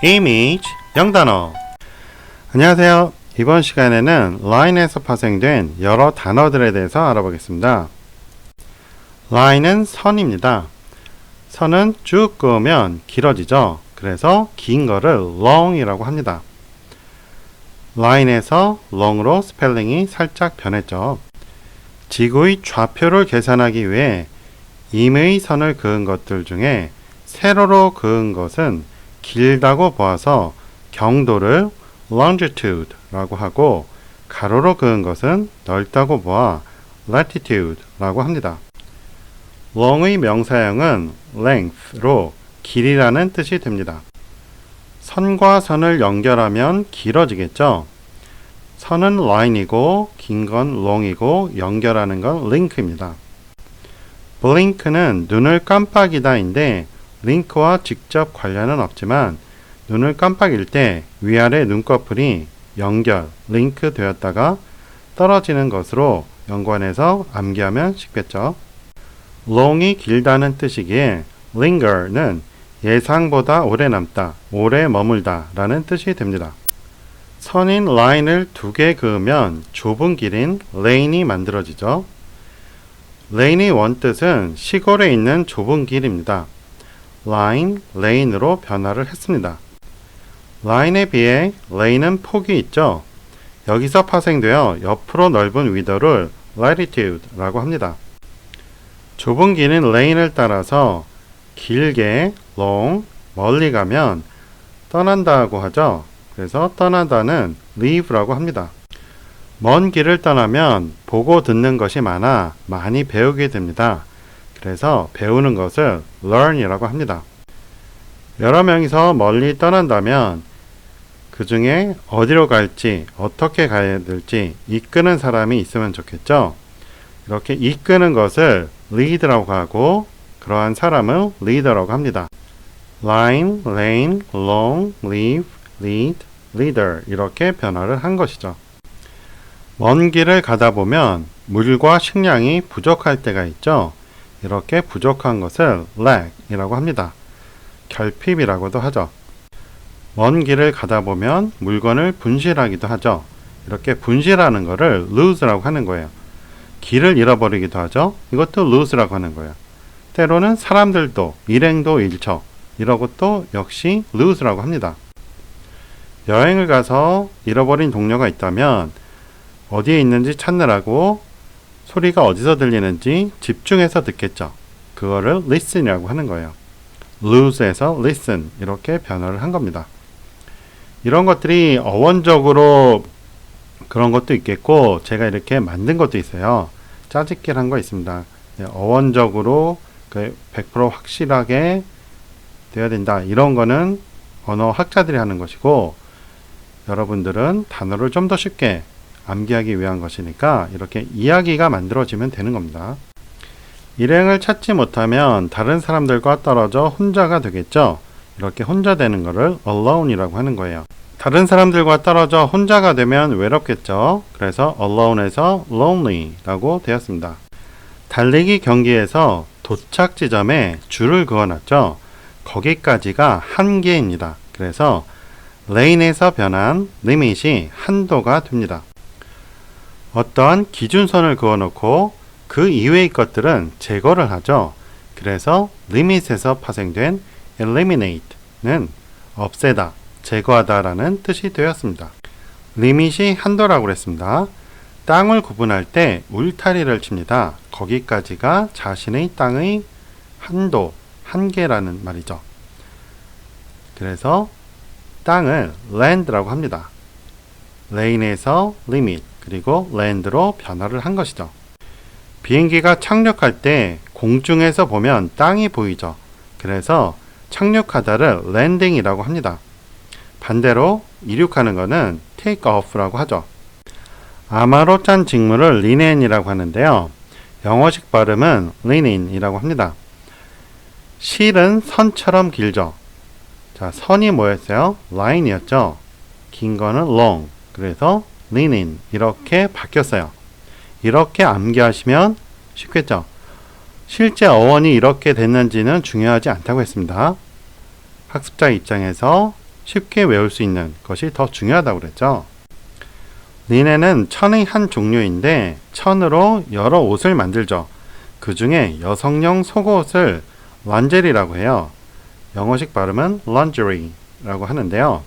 image 영단어. 안녕하세요. 이번 시간에는 line에서 파생된 여러 단어들에 대해서 알아보겠습니다. line은 선입니다. 선은 쭉 그으면 길어지죠. 그래서 긴 거를 long이라고 합니다. line에서 long으로 스펠링이 살짝 변했죠. 지구의 좌표를 계산하기 위해 임의 선을 그은 것들 중에 세로로 그은 것은 길다고 보아서 경도를 longitude라고 하고, 가로로 그은 것은 넓다고 보아 latitude라고 합니다. long의 명사형은 length로 길이라는 뜻이 됩니다. 선과 선을 연결하면 길어지겠죠. 선은 line이고 긴 건 long이고 연결하는 건 link입니다. blink는 눈을 깜빡이다인데 링크와 직접 관련은 없지만 눈을 깜빡일 때 위아래 눈꺼풀이 연결, 링크 되었다가 떨어지는 것으로 연관해서 암기하면 쉽겠죠. long이 길다는 뜻이기에 linger는 예상보다 오래 남다, 오래 머물다 라는 뜻이 됩니다. 선인 line을 두 개 그으면 좁은 길인 lane이 만들어지죠. lane의 원뜻은 시골에 있는 좁은 길입니다. line, lane으로 변화를 했습니다. line에 비해 lane은 폭이 있죠. 여기서 파생되어 옆으로 넓은 위도를 latitude라고 합니다. 좁은 길인 lane을 따라서 길게 long, 멀리 가면 떠난다고 하죠. 그래서 떠나다는 leave라고 합니다. 먼 길을 떠나면 보고 듣는 것이 많아 많이 배우게 됩니다. 그래서 배우는 것을 learn이라고 합니다. 여러 명이서 멀리 떠난다면 그 중에 어디로 갈지, 어떻게 가야 될지 이끄는 사람이 있으면 좋겠죠. 이렇게 이끄는 것을 lead라고 하고, 그러한 사람을 leader라고 합니다. line, lane, long, leave, lead, leader 이렇게 변화를 한 것이죠. 먼 길을 가다 보면 물과 식량이 부족할 때가 있죠. 이렇게 부족한 것을 lack이라고 합니다. 결핍이라고도 하죠. 먼 길을 가다 보면 물건을 분실하기도 하죠. 이렇게 분실하는 것을 lose라고 하는 거예요. 길을 잃어버리기도 하죠. 이것도 lose라고 하는 거예요. 때로는 사람들도 일행도 잃죠. 이런 것도 역시 lose라고 합니다. 여행을 가서 잃어버린 동료가 있다면 어디에 있는지 찾느라고 소리가 어디서 들리는지 집중해서 듣겠죠. 그거를 listen이라고 하는 거예요. lose에서 listen 이렇게 변화를 한 겁니다. 이런 것들이 어원적으로 그런 것도 있겠고, 제가 이렇게 만든 것도 있어요. 짜집기를 한 거 있습니다. 어원적으로 100% 확실하게 되어야 된다. 이런 거는 언어학자들이 하는 것이고, 여러분들은 단어를 좀 더 쉽게 암기하기 위한 것이니까 이렇게 이야기가 만들어지면 되는 겁니다. 일행을 찾지 못하면 다른 사람들과 떨어져 혼자가 되겠죠. 이렇게 혼자 되는 것을 alone이라고 하는 거예요. 다른 사람들과 떨어져 혼자가 되면 외롭겠죠. 그래서 alone에서 lonely라고 되었습니다. 달리기 경기에서 도착 지점에 줄을 그어놨죠. 거기까지가 한계입니다. 그래서 lane에서 변한 limit이 한도가 됩니다. 어떠한 기준선을 그어놓고 그 이외의 것들은 제거를 하죠. 그래서 limit에서 파생된 eliminate는 없애다, 제거하다 라는 뜻이 되었습니다. limit이 한도라고 그랬습니다. 땅을 구분할 때 울타리를 칩니다. 거기까지가 자신의 땅의 한도, 한계라는 말이죠. 그래서 땅을 land라고 합니다. lane에서 limit, 그리고 land로 변화를 한 것이죠. 비행기가 착륙할 때 공중에서 보면 땅이 보이죠. 그래서 착륙하다를 landing이라고 합니다. 반대로 이륙하는 것은 take off라고 하죠. 아마로 짠 직물을 linen이라고 하는데요. 영어식 발음은 linen이라고 합니다. 실은 선처럼 길죠. 자, 선이 뭐였어요? line이었죠. 긴 거는 long, 그래서 linen 이렇게 바뀌었어요. 이렇게 암기하시면 쉽겠죠. 실제 어원이 이렇게 됐는지는 중요하지 않다고 했습니다. 학습자 입장에서 쉽게 외울 수 있는 것이 더 중요하다고 그랬죠. 리넨은 천의 한 종류인데 천으로 여러 옷을 만들죠. 그 중에 여성용 속옷을 런제리라고 해요. 영어식 발음은 lingerie라고 하는데요.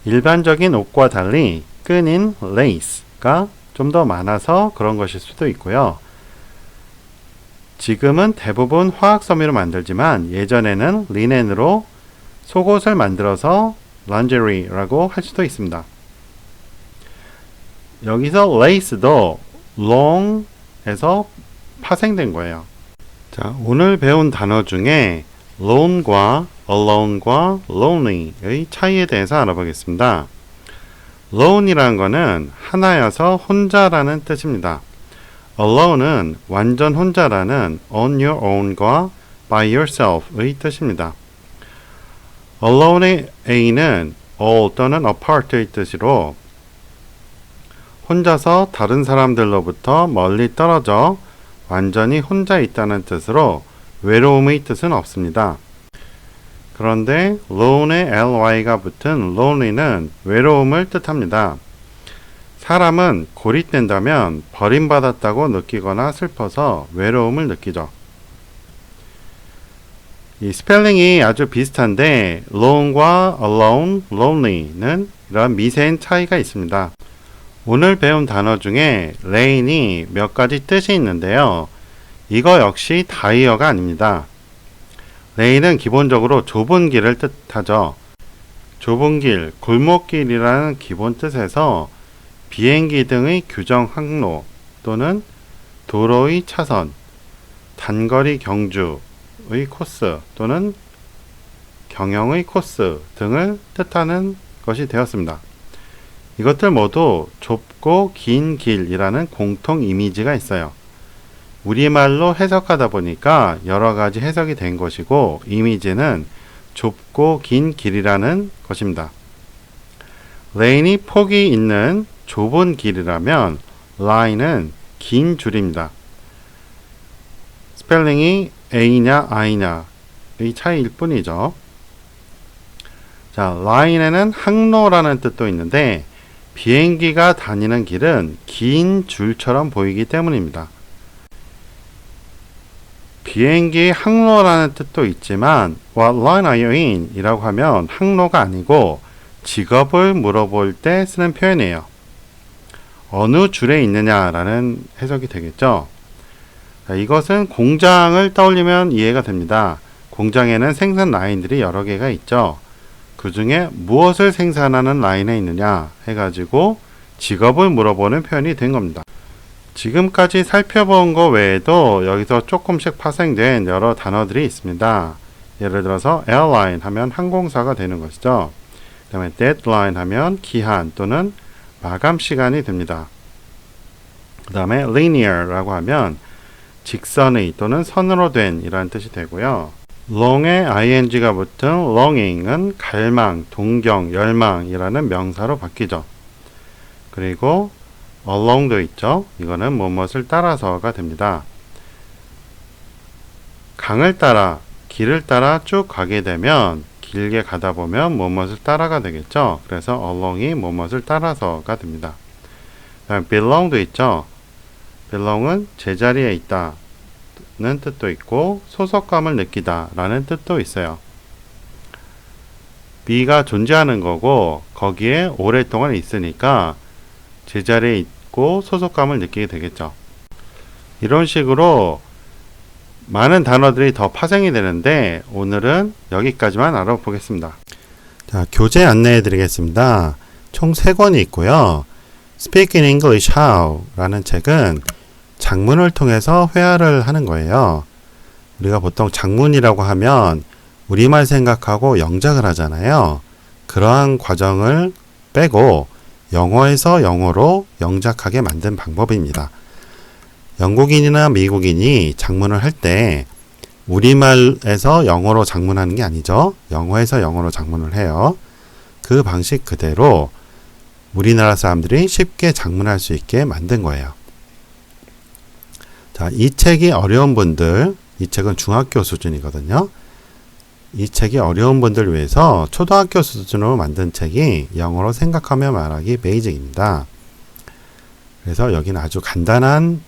일반적인 옷과 달리 끈인 레이스가 좀 더 많아서 그런 것일 수도 있고요. 지금은 대부분 화학 섬유로 만들지만 예전에는 리넨으로 속옷을 만들어서 lingerie라고 할 수도 있습니다. 여기서 레이스도 long에서 파생된 거예요. 자, 오늘 배운 단어 중에 lone과 alone과 lonely의 차이에 대해서 알아보겠습니다. lone이라는 것은 하나여서 혼자라는 뜻입니다. alone은 완전 혼자라는 on your own과 by yourself의 뜻입니다. alone의 A는 all 또는 apart의 뜻으로 혼자서 다른 사람들로부터 멀리 떨어져 완전히 혼자 있다는 뜻으로 외로움의 뜻은 없습니다. 그런데 lone에 ly가 붙은 lonely는 외로움을 뜻합니다. 사람은 고립된다면 버림받았다고 느끼거나 슬퍼서 외로움을 느끼죠. 이 스펠링이 아주 비슷한데 lone과 alone, lonely는 이런 미세한 차이가 있습니다. 오늘 배운 단어 중에 lane이 몇 가지 뜻이 있는데요. 이거 역시 다이어가 아닙니다. lane은 기본적으로 좁은 길을 뜻하죠. 좁은 길, 골목길이라는 기본 뜻에서 비행기 등의 규정 항로 또는 도로의 차선, 단거리 경주의 코스 또는 경영의 코스 등을 뜻하는 것이 되었습니다. 이것들 모두 좁고 긴 길이라는 공통 이미지가 있어요. 우리말로 해석하다 보니까 여러 가지 해석이 된 것이고 이미지는 좁고 긴 길이라는 것입니다. 레인이 폭이 있는 좁은 길이라면 line은 긴 줄입니다. 스펠링이 A냐 I냐의 차이일 뿐이죠. 자, line에는 항로라는 뜻도 있는데 비행기가 다니는 길은 긴 줄처럼 보이기 때문입니다. 비행기 항로라는 뜻도 있지만 What line are you in? 이라고 하면 항로가 아니고 직업을 물어볼 때 쓰는 표현이에요. 어느 줄에 있느냐라는 해석이 되겠죠. 자, 이것은 공장을 떠올리면 이해가 됩니다. 공장에는 생산 라인들이 여러 개가 있죠. 그 중에 무엇을 생산하는 라인에 있느냐 해가지고 직업을 물어보는 표현이 된 겁니다. 지금까지 살펴본 것 외에도 여기서 조금씩 파생된 여러 단어들이 있습니다. 예를 들어서 airline 하면 항공사가 되는 것이죠. 그 다음에 deadline 하면 기한 또는 마감 시간이 됩니다. 그 다음에 linear라고 하면 직선의 또는 선으로 된 이라는 뜻이 되고요. long에 ing가 붙은 longing은 갈망, 동경, 열망이라는 명사로 바뀌죠. 그리고 along도 있죠. 이거는 무엇을 따라서가 됩니다. 강을 따라, 길을 따라 쭉 가게 되면 길게 가다 보면 무엇을 따라가 되겠죠. 그래서 along이 무엇을 따라서가 됩니다. 다음 belong도 있죠. belong은 제자리에 있다 는 뜻도 있고 소속감을 느끼다 라는 뜻도 있어요. be가 존재하는 거고 거기에 오랫동안 있으니까 제자리에 있고 소속감을 느끼게 되겠죠. 이런 식으로 많은 단어들이 더 파생이 되는데 오늘은 여기까지만 알아보겠습니다. 자, 교재 안내해 드리겠습니다. 총 3권이 있고요. Speak in English How 라는 책은 작문을 통해서 회화를 하는 거예요. 우리가 보통 작문이라고 하면 우리말 생각하고 영작을 하잖아요. 그러한 과정을 빼고 영어에서 영어로 영작하게 만든 방법입니다. 영국인이나 미국인이 작문을 할 때 우리말에서 영어로 작문하는 게 아니죠. 영어에서 영어로 작문을 해요. 그 방식 그대로 우리나라 사람들이 쉽게 작문할 수 있게 만든 거예요. 자, 이 책이 어려운 분들, 이 책은 중학교 수준이거든요. 이 책이 어려운 분들을 위해서 초등학교 수준으로 만든 책이 영어로 생각하며 말하기 베이직입니다. 그래서 여기는 아주 간단한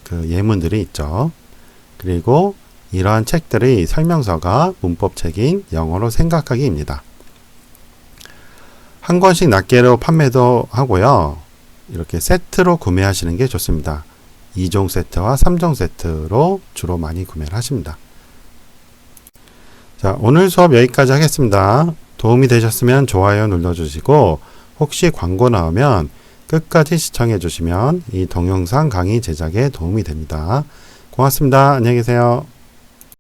그 예문들이 있죠. 그리고 이러한 책들의 설명서가 문법책인 영어로 생각하기입니다. 한 권씩 낱개로 판매도 하고요. 이렇게 세트로 구매하시는 게 좋습니다. 2종 세트와 3종 세트로 주로 많이 구매를 하십니다. 자, 오늘 수업 여기까지 하겠습니다. 도움이 되셨으면 좋아요 눌러주시고 혹시 광고 나오면 끝까지 시청해 주시면 이 동영상 강의 제작에 도움이 됩니다. 고맙습니다. 안녕히 계세요.